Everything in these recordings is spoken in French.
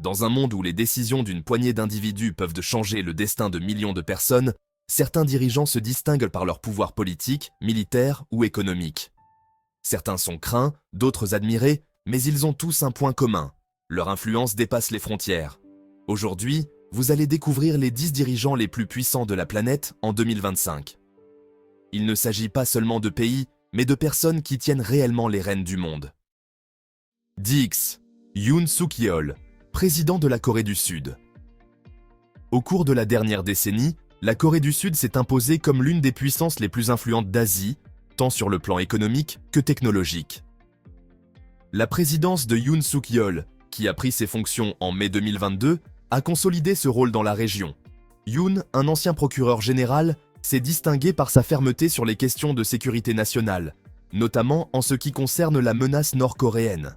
Dans un monde où les décisions d'une poignée d'individus peuvent changer le destin de millions de personnes, certains dirigeants se distinguent par leur pouvoir politique, militaire ou économique. Certains sont craints, d'autres admirés, mais ils ont tous un point commun. Leur influence dépasse les frontières. Aujourd'hui, vous allez découvrir les 10 dirigeants les plus puissants de la planète en 2025. Il ne s'agit pas seulement de pays, mais de personnes qui tiennent réellement les rênes du monde. 10. Yoon Suk-yeol, président de la Corée du Sud. Au cours de la dernière décennie, la Corée du Sud s'est imposée comme l'une des puissances les plus influentes d'Asie, tant sur le plan économique que technologique. La présidence de Yoon Suk-yeol, qui a pris ses fonctions en mai 2022, a consolidé ce rôle dans la région. Yoon, un ancien procureur général, s'est distingué par sa fermeté sur les questions de sécurité nationale, notamment en ce qui concerne la menace nord-coréenne.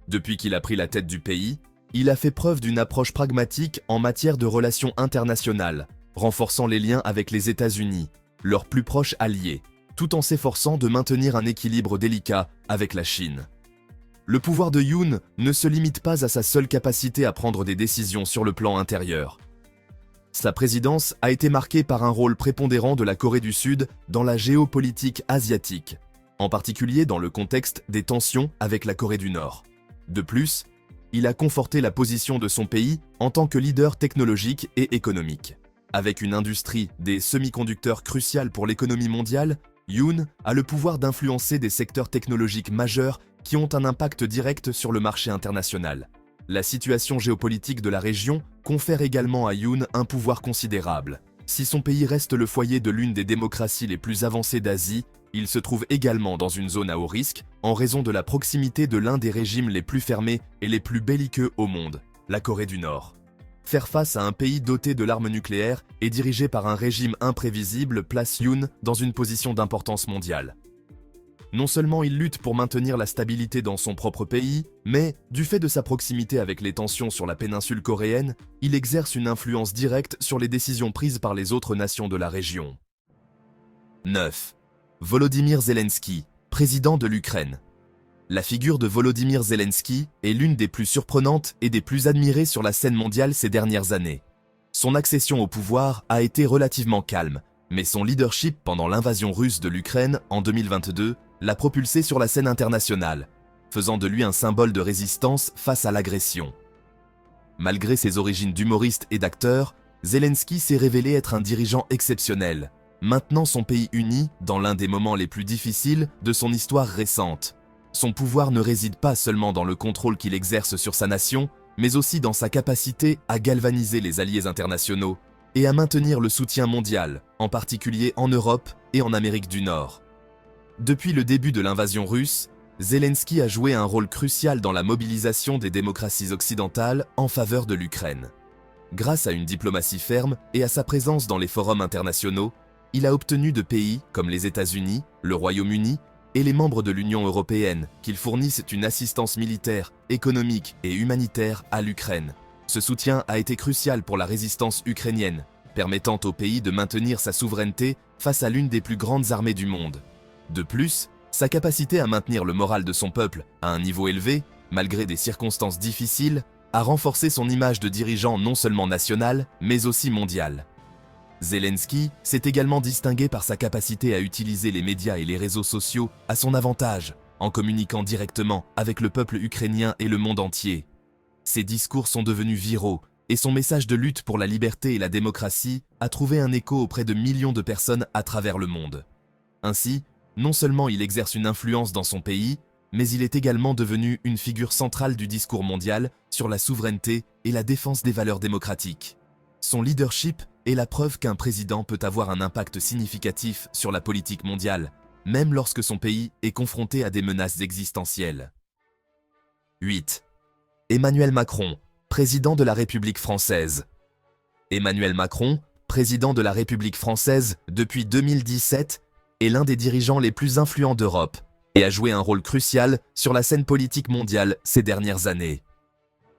Depuis qu'il a pris la tête du pays, il a fait preuve d'une approche pragmatique en matière de relations internationales, renforçant les liens avec les États-Unis, leurs plus proches alliés, tout en s'efforçant de maintenir un équilibre délicat avec la Chine. Le pouvoir de Yoon ne se limite pas à sa seule capacité à prendre des décisions sur le plan intérieur. Sa présidence a été marquée par un rôle prépondérant de la Corée du Sud dans la géopolitique asiatique, en particulier dans le contexte des tensions avec la Corée du Nord. De plus, il a conforté la position de son pays en tant que leader technologique et économique. Avec une industrie des semi-conducteurs cruciale pour l'économie mondiale, Yoon a le pouvoir d'influencer des secteurs technologiques majeurs qui ont un impact direct sur le marché international. La situation géopolitique de la région confère également à Yoon un pouvoir considérable. Si son pays reste le foyer de l'une des démocraties les plus avancées d'Asie, il se trouve également dans une zone à haut risque en raison de la proximité de l'un des régimes les plus fermés et les plus belliqueux au monde, la Corée du Nord. Faire face à un pays doté de l'arme nucléaire et dirigé par un régime imprévisible place Yoon dans une position d'importance mondiale. Non seulement il lutte pour maintenir la stabilité dans son propre pays, mais, du fait de sa proximité avec les tensions sur la péninsule coréenne, il exerce une influence directe sur les décisions prises par les autres nations de la région. 9. Volodymyr Zelensky, président de l'Ukraine. La figure de Volodymyr Zelensky est l'une des plus surprenantes et des plus admirées sur la scène mondiale ces dernières années. Son accession au pouvoir a été relativement calme, mais son leadership pendant l'invasion russe de l'Ukraine en 2022 l'a propulsé sur la scène internationale, faisant de lui un symbole de résistance face à l'agression. Malgré ses origines d'humoriste et d'acteur, Zelensky s'est révélé être un dirigeant exceptionnel, maintenant son pays uni dans l'un des moments les plus difficiles de son histoire récente. Son pouvoir ne réside pas seulement dans le contrôle qu'il exerce sur sa nation, mais aussi dans sa capacité à galvaniser les alliés internationaux et à maintenir le soutien mondial, en particulier en Europe et en Amérique du Nord. Depuis le début de l'invasion russe, Zelensky a joué un rôle crucial dans la mobilisation des démocraties occidentales en faveur de l'Ukraine. Grâce à une diplomatie ferme et à sa présence dans les forums internationaux, il a obtenu de pays comme les États-Unis, le Royaume-Uni et les membres de l'Union européenne qu'ils fournissent une assistance militaire, économique et humanitaire à l'Ukraine. Ce soutien a été crucial pour la résistance ukrainienne, permettant au pays de maintenir sa souveraineté face à l'une des plus grandes armées du monde. De plus, sa capacité à maintenir le moral de son peuple à un niveau élevé, malgré des circonstances difficiles, a renforcé son image de dirigeant non seulement national, mais aussi mondial. Zelensky s'est également distingué par sa capacité à utiliser les médias et les réseaux sociaux à son avantage, en communiquant directement avec le peuple ukrainien et le monde entier. Ses discours sont devenus viraux, et son message de lutte pour la liberté et la démocratie a trouvé un écho auprès de millions de personnes à travers le monde. Ainsi, non seulement il exerce une influence dans son pays, mais il est également devenu une figure centrale du discours mondial sur la souveraineté et la défense des valeurs démocratiques. Son leadership est la preuve qu'un président peut avoir un impact significatif sur la politique mondiale, même lorsque son pays est confronté à des menaces existentielles. 8. Emmanuel Macron, président de la République française. Emmanuel Macron, président de la République française depuis 2017, est l'un des dirigeants les plus influents d'Europe et a joué un rôle crucial sur la scène politique mondiale ces dernières années.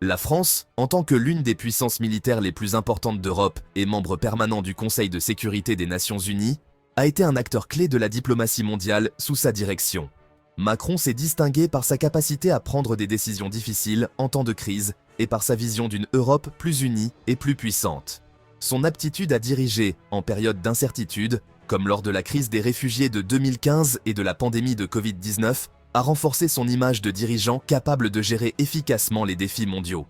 La France, en tant que l'une des puissances militaires les plus importantes d'Europe et membre permanent du Conseil de sécurité des Nations Unies, a été un acteur clé de la diplomatie mondiale sous sa direction. Macron s'est distingué par sa capacité à prendre des décisions difficiles en temps de crise et par sa vision d'une Europe plus unie et plus puissante. Son aptitude à diriger en période d'incertitude, comme lors de la crise des réfugiés de 2015 et de la pandémie de Covid-19, a renforcé son image de dirigeant capable de gérer efficacement les défis mondiaux.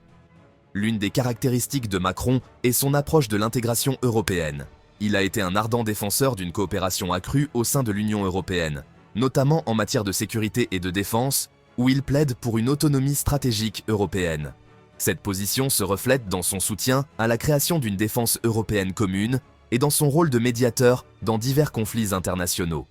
L'une des caractéristiques de Macron est son approche de l'intégration européenne. Il a été un ardent défenseur d'une coopération accrue au sein de l'Union européenne, notamment en matière de sécurité et de défense, où il plaide pour une autonomie stratégique européenne. Cette position se reflète dans son soutien à la création d'une défense européenne commune et dans son rôle de médiateur dans divers conflits internationaux.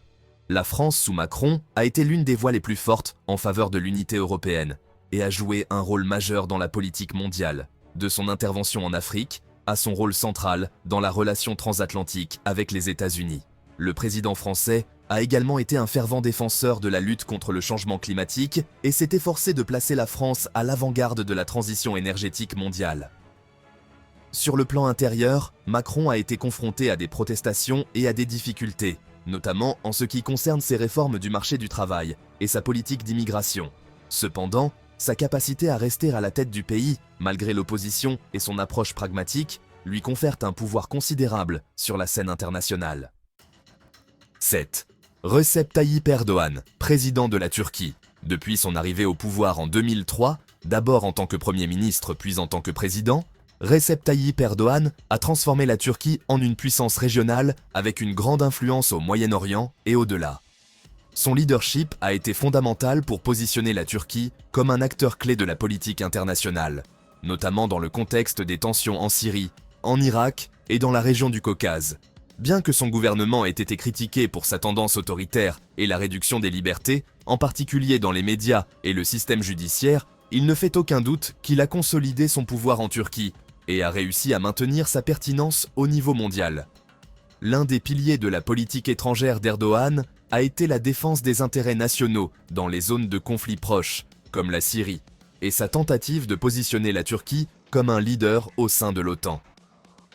La France sous Macron a été l'une des voix les plus fortes en faveur de l'unité européenne et a joué un rôle majeur dans la politique mondiale, de son intervention en Afrique à son rôle central dans la relation transatlantique avec les États-Unis. Le président français a également été un fervent défenseur de la lutte contre le changement climatique et s'est efforcé de placer la France à l'avant-garde de la transition énergétique mondiale. Sur le plan intérieur, Macron a été confronté à des protestations et à des difficultés, notamment en ce qui concerne ses réformes du marché du travail et sa politique d'immigration. Cependant, sa capacité à rester à la tête du pays, malgré l'opposition et son approche pragmatique, lui confèrent un pouvoir considérable sur la scène internationale. 7. Recep Tayyip Erdoğan, président de la Turquie. Depuis son arrivée au pouvoir en 2003, d'abord en tant que Premier ministre puis en tant que président, Recep Tayyip Erdoğan a transformé la Turquie en une puissance régionale avec une grande influence au Moyen-Orient et au-delà. Son leadership a été fondamental pour positionner la Turquie comme un acteur clé de la politique internationale, notamment dans le contexte des tensions en Syrie, en Irak et dans la région du Caucase. Bien que son gouvernement ait été critiqué pour sa tendance autoritaire et la réduction des libertés, en particulier dans les médias et le système judiciaire, il ne fait aucun doute qu'il a consolidé son pouvoir en Turquie et a réussi à maintenir sa pertinence au niveau mondial. L'un des piliers de la politique étrangère d'Erdoğan a été la défense des intérêts nationaux dans les zones de conflits proches, comme la Syrie, et sa tentative de positionner la Turquie comme un leader au sein de l'OTAN.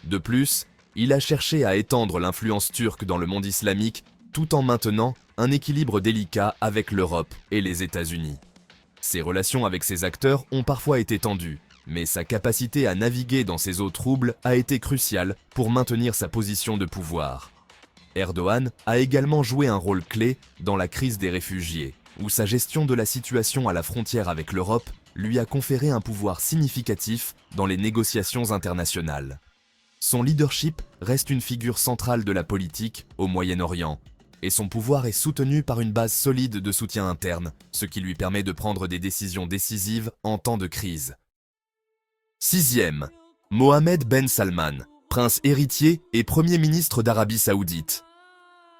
De plus, il a cherché à étendre l'influence turque dans le monde islamique tout en maintenant un équilibre délicat avec l'Europe et les États-Unis. Ses relations avec ces acteurs ont parfois été tendues, mais sa capacité à naviguer dans ces eaux troubles a été cruciale pour maintenir sa position de pouvoir. Erdoğan a également joué un rôle clé dans la crise des réfugiés, où sa gestion de la situation à la frontière avec l'Europe lui a conféré un pouvoir significatif dans les négociations internationales. Son leadership reste une figure centrale de la politique au Moyen-Orient, et son pouvoir est soutenu par une base solide de soutien interne, ce qui lui permet de prendre des décisions décisives en temps de crise. 6e. Mohammed Ben Salman, prince héritier et Premier ministre d'Arabie Saoudite.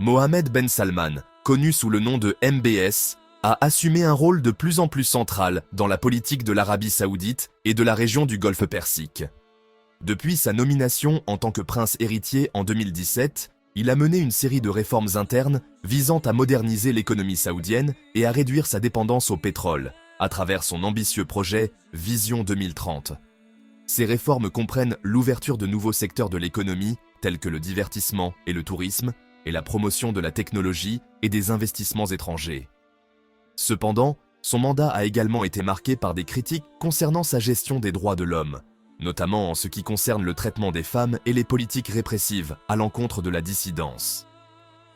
Mohammed Ben Salman, connu sous le nom de MBS, a assumé un rôle de plus en plus central dans la politique de l'Arabie Saoudite et de la région du Golfe Persique. Depuis sa nomination en tant que prince héritier en 2017, il a mené une série de réformes internes visant à moderniser l'économie saoudienne et à réduire sa dépendance au pétrole, à travers son ambitieux projet Vision 2030. Ces réformes comprennent l'ouverture de nouveaux secteurs de l'économie, tels que le divertissement et le tourisme, et la promotion de la technologie et des investissements étrangers. Cependant, son mandat a également été marqué par des critiques concernant sa gestion des droits de l'homme, notamment en ce qui concerne le traitement des femmes et les politiques répressives à l'encontre de la dissidence.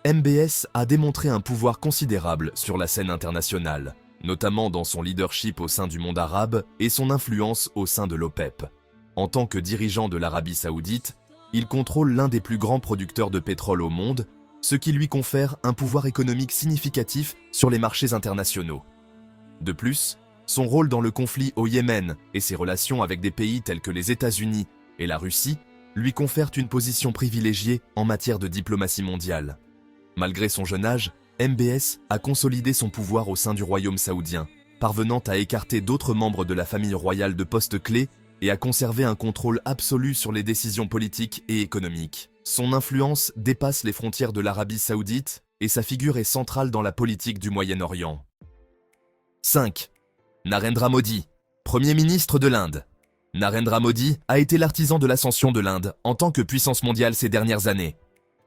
MBS a démontré un pouvoir considérable sur la scène internationale, notamment dans son leadership au sein du monde arabe et son influence au sein de l'OPEP. En tant que dirigeant de l'Arabie Saoudite, il contrôle l'un des plus grands producteurs de pétrole au monde, ce qui lui confère un pouvoir économique significatif sur les marchés internationaux. De plus, son rôle dans le conflit au Yémen et ses relations avec des pays tels que les États-Unis et la Russie lui confèrent une position privilégiée en matière de diplomatie mondiale. Malgré son jeune âge, MBS a consolidé son pouvoir au sein du royaume saoudien, parvenant à écarter d'autres membres de la famille royale de postes clés et à conserver un contrôle absolu sur les décisions politiques et économiques. Son influence dépasse les frontières de l'Arabie Saoudite et sa figure est centrale dans la politique du Moyen-Orient. 5. Narendra Modi, Premier ministre de l'Inde. Narendra Modi a été l'artisan de l'ascension de l'Inde en tant que puissance mondiale ces dernières années.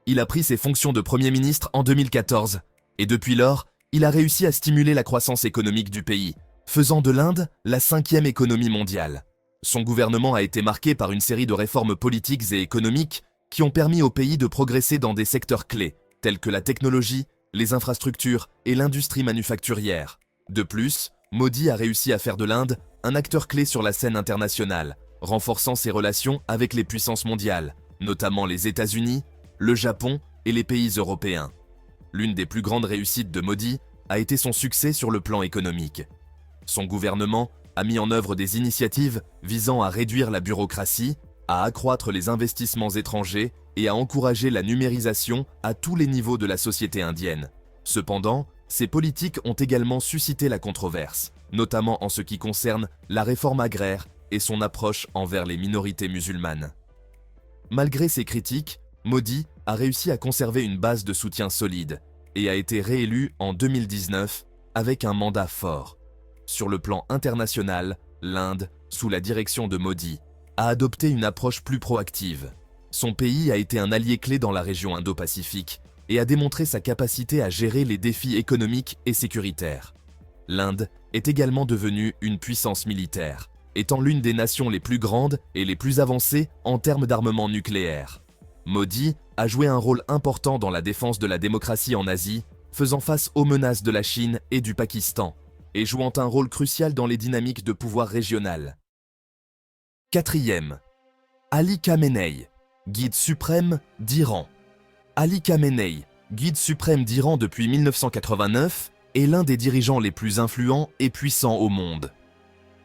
Il a pris ses fonctions de Premier ministre en 2014 et depuis lors, il a réussi à stimuler la croissance économique du pays, faisant de l'Inde la 5e économie mondiale. Son gouvernement a été marqué par une série de réformes politiques et économiques qui ont permis au pays de progresser dans des secteurs clés, tels que la technologie, les infrastructures et l'industrie manufacturière. De plus, Modi a réussi à faire de l'Inde un acteur clé sur la scène internationale, renforçant ses relations avec les puissances mondiales, notamment les États-Unis, le Japon et les pays européens. L'une des plus grandes réussites de Modi a été son succès sur le plan économique. Son gouvernement a mis en œuvre des initiatives visant à réduire la bureaucratie, à accroître les investissements étrangers et à encourager la numérisation à tous les niveaux de la société indienne. Cependant, ces politiques ont également suscité la controverse, notamment en ce qui concerne la réforme agraire et son approche envers les minorités musulmanes. Malgré ces critiques, Modi a réussi à conserver une base de soutien solide et a été réélu en 2019 avec un mandat fort. Sur le plan international, l'Inde, sous la direction de Modi, a adopté une approche plus proactive. Son pays a été un allié clé dans la région Indo-Pacifique et a démontré sa capacité à gérer les défis économiques et sécuritaires. L'Inde est également devenue une puissance militaire, étant l'une des nations les plus grandes et les plus avancées en termes d'armement nucléaire. Modi a joué un rôle important dans la défense de la démocratie en Asie, faisant face aux menaces de la Chine et du Pakistan, et jouant un rôle crucial dans les dynamiques de pouvoir régionales. Quatrième, Ali Khamenei, guide suprême d'Iran. Ali Khamenei, guide suprême d'Iran depuis 1989, est l'un des dirigeants les plus influents et puissants au monde.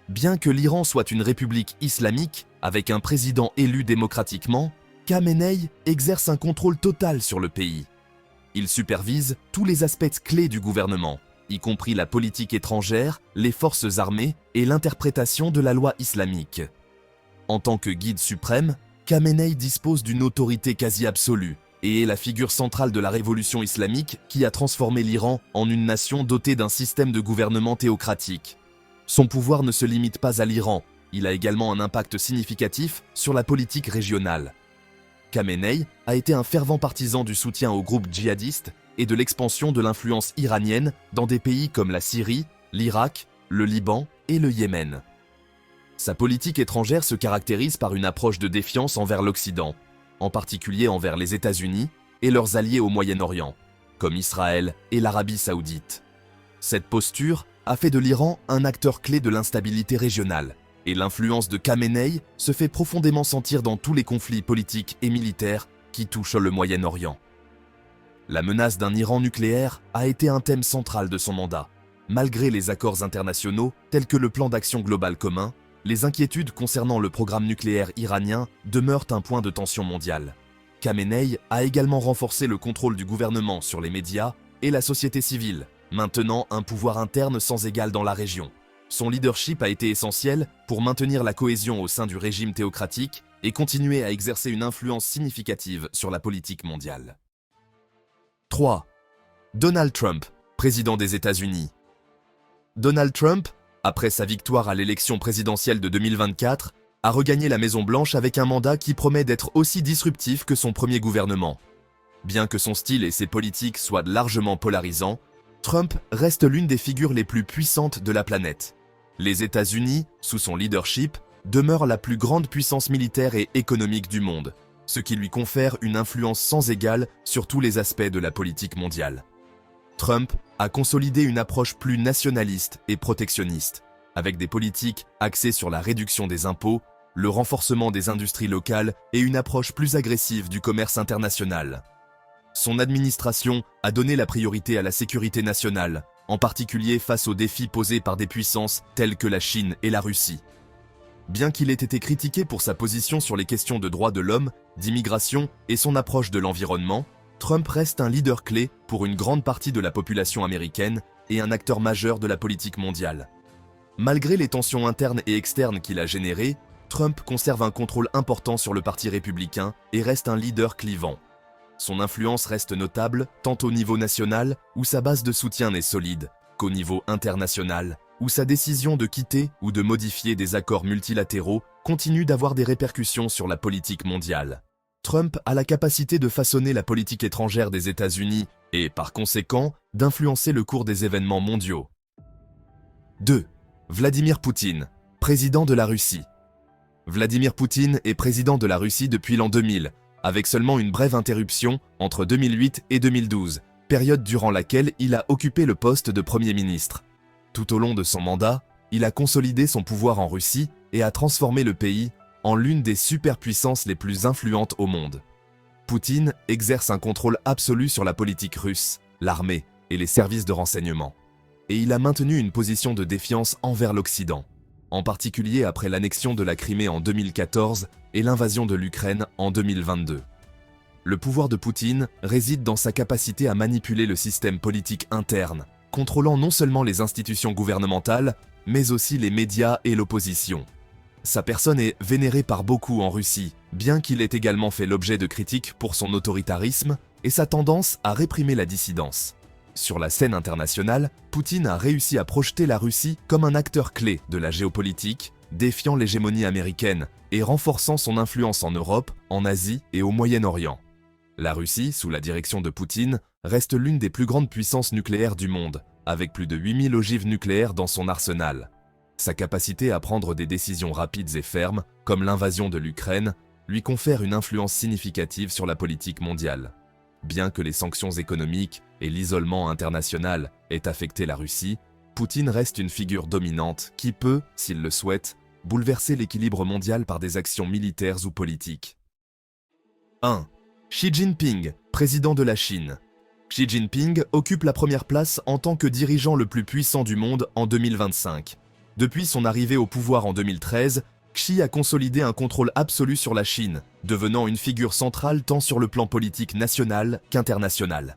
Bien que l'Iran soit une république islamique, avec un président élu démocratiquement, Khamenei exerce un contrôle total sur le pays. Il supervise tous les aspects clés du gouvernement, y compris la politique étrangère, les forces armées et l'interprétation de la loi islamique. En tant que guide suprême, Khamenei dispose d'une autorité quasi absolue et est la figure centrale de la révolution islamique qui a transformé l'Iran en une nation dotée d'un système de gouvernement théocratique. Son pouvoir ne se limite pas à l'Iran, il a également un impact significatif sur la politique régionale. Khamenei a été un fervent partisan du soutien aux groupes djihadistes et de l'expansion de l'influence iranienne dans des pays comme la Syrie, l'Irak, le Liban et le Yémen. Sa politique étrangère se caractérise par une approche de défiance envers l'Occident, en particulier envers les États-Unis et leurs alliés au Moyen-Orient, comme Israël et l'Arabie saoudite. Cette posture a fait de l'Iran un acteur clé de l'instabilité régionale, et l'influence de Khamenei se fait profondément sentir dans tous les conflits politiques et militaires qui touchent le Moyen-Orient. La menace d'un Iran nucléaire a été un thème central de son mandat. Malgré les accords internationaux tels que le plan d'action global commun, les inquiétudes concernant le programme nucléaire iranien demeurent un point de tension mondiale. Khamenei a également renforcé le contrôle du gouvernement sur les médias et la société civile, maintenant un pouvoir interne sans égal dans la région. Son leadership a été essentiel pour maintenir la cohésion au sein du régime théocratique et continuer à exercer une influence significative sur la politique mondiale. 3. Donald Trump, président des États-Unis. Donald Trump, après sa victoire à l'élection présidentielle de 2024, a regagné la Maison-Blanche avec un mandat qui promet d'être aussi disruptif que son premier gouvernement. Bien que son style et ses politiques soient largement polarisants, Trump reste l'une des figures les plus puissantes de la planète. Les États-Unis, sous son leadership, demeurent la plus grande puissance militaire et économique du monde, ce qui lui confère une influence sans égale sur tous les aspects de la politique mondiale. Trump a consolidé une approche plus nationaliste et protectionniste, avec des politiques axées sur la réduction des impôts, le renforcement des industries locales et une approche plus agressive du commerce international. Son administration a donné la priorité à la sécurité nationale, en particulier face aux défis posés par des puissances telles que la Chine et la Russie. Bien qu'il ait été critiqué pour sa position sur les questions de droits de l'homme, d'immigration et son approche de l'environnement, Trump reste un leader clé pour une grande partie de la population américaine et un acteur majeur de la politique mondiale. Malgré les tensions internes et externes qu'il a générées, Trump conserve un contrôle important sur le parti républicain et reste un leader clivant. Son influence reste notable tant au niveau national, où sa base de soutien est solide, qu'au niveau international, où sa décision de quitter ou de modifier des accords multilatéraux continue d'avoir des répercussions sur la politique mondiale. Trump a la capacité de façonner la politique étrangère des États-Unis et, par conséquent, d'influencer le cours des événements mondiaux. 2. Vladimir Poutine, président de la Russie. Vladimir Poutine est président de la Russie depuis l'an 2000, avec seulement une brève interruption entre 2008 et 2012, période durant laquelle il a occupé le poste de Premier ministre. Tout au long de son mandat, il a consolidé son pouvoir en Russie et a transformé le pays en l'une des superpuissances les plus influentes au monde. Poutine exerce un contrôle absolu sur la politique russe, l'armée et les services de renseignement. Et il a maintenu une position de défiance envers l'Occident, en particulier après l'annexion de la Crimée en 2014 et l'invasion de l'Ukraine en 2022. Le pouvoir de Poutine réside dans sa capacité à manipuler le système politique interne, contrôlant non seulement les institutions gouvernementales, mais aussi les médias et l'opposition. Sa personne est vénérée par beaucoup en Russie, bien qu'il ait également fait l'objet de critiques pour son autoritarisme et sa tendance à réprimer la dissidence. Sur la scène internationale, Poutine a réussi à projeter la Russie comme un acteur clé de la géopolitique, défiant l'hégémonie américaine et renforçant son influence en Europe, en Asie et au Moyen-Orient. La Russie, sous la direction de Poutine, reste l'une des plus grandes puissances nucléaires du monde, avec plus de 8000 ogives nucléaires dans son arsenal. Sa capacité à prendre des décisions rapides et fermes, comme l'invasion de l'Ukraine, lui confère une influence significative sur la politique mondiale. Bien que les sanctions économiques et l'isolement international aient affecté la Russie, Poutine reste une figure dominante qui peut, s'il le souhaite, bouleverser l'équilibre mondial par des actions militaires ou politiques. 1. Xi Jinping, président de la Chine. Xi Jinping occupe la première place en tant que dirigeant le plus puissant du monde en 2025. Depuis son arrivée au pouvoir en 2013, Xi a consolidé un contrôle absolu sur la Chine, devenant une figure centrale tant sur le plan politique national qu'international.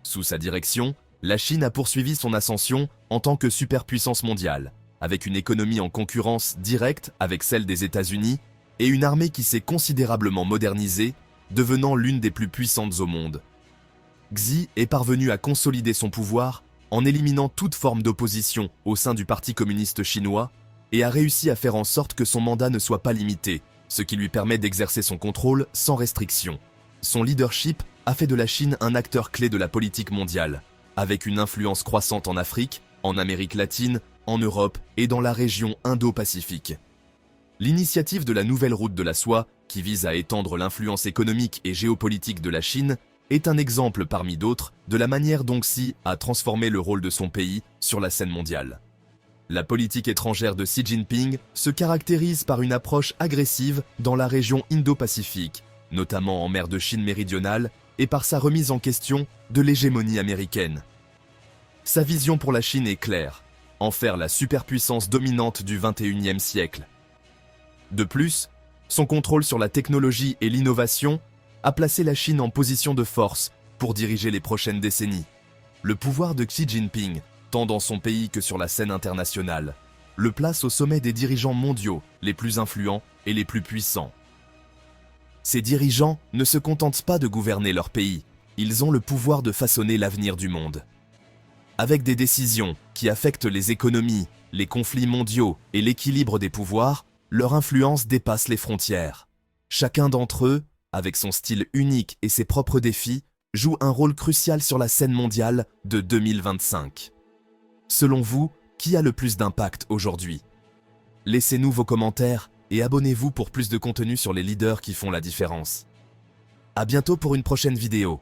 Sous sa direction, la Chine a poursuivi son ascension en tant que superpuissance mondiale, avec une économie en concurrence directe avec celle des États-Unis et une armée qui s'est considérablement modernisée, devenant l'une des plus puissantes au monde. Xi est parvenu à consolider son pouvoir en éliminant toute forme d'opposition au sein du Parti communiste chinois et a réussi à faire en sorte que son mandat ne soit pas limité, ce qui lui permet d'exercer son contrôle sans restriction. Son leadership a fait de la Chine un acteur clé de la politique mondiale, avec une influence croissante en Afrique, en Amérique latine, en Europe et dans la région Indo-Pacifique. L'initiative de la Nouvelle Route de la Soie, qui vise à étendre l'influence économique et géopolitique de la Chine, est un exemple parmi d'autres de la manière dont Xi a transformé le rôle de son pays sur la scène mondiale. La politique étrangère de Xi Jinping se caractérise par une approche agressive dans la région Indo-Pacifique, notamment en mer de Chine méridionale, et par sa remise en question de l'hégémonie américaine. Sa vision pour la Chine est claire, en faire la superpuissance dominante du XXIe siècle. De plus, son contrôle sur la technologie et l'innovation a placé la Chine en position de force pour diriger les prochaines décennies. Le pouvoir de Xi Jinping, tant dans son pays que sur la scène internationale, le place au sommet des dirigeants mondiaux les plus influents et les plus puissants. Ces dirigeants ne se contentent pas de gouverner leur pays, ils ont le pouvoir de façonner l'avenir du monde. Avec des décisions qui affectent les économies, les conflits mondiaux et l'équilibre des pouvoirs, leur influence dépasse les frontières. Chacun d'entre eux, avec son style unique et ses propres défis, joue un rôle crucial sur la scène mondiale de 2025. Selon vous, qui a le plus d'impact aujourd'hui? Laissez-nous vos commentaires et abonnez-vous pour plus de contenu sur les leaders qui font la différence. À bientôt pour une prochaine vidéo.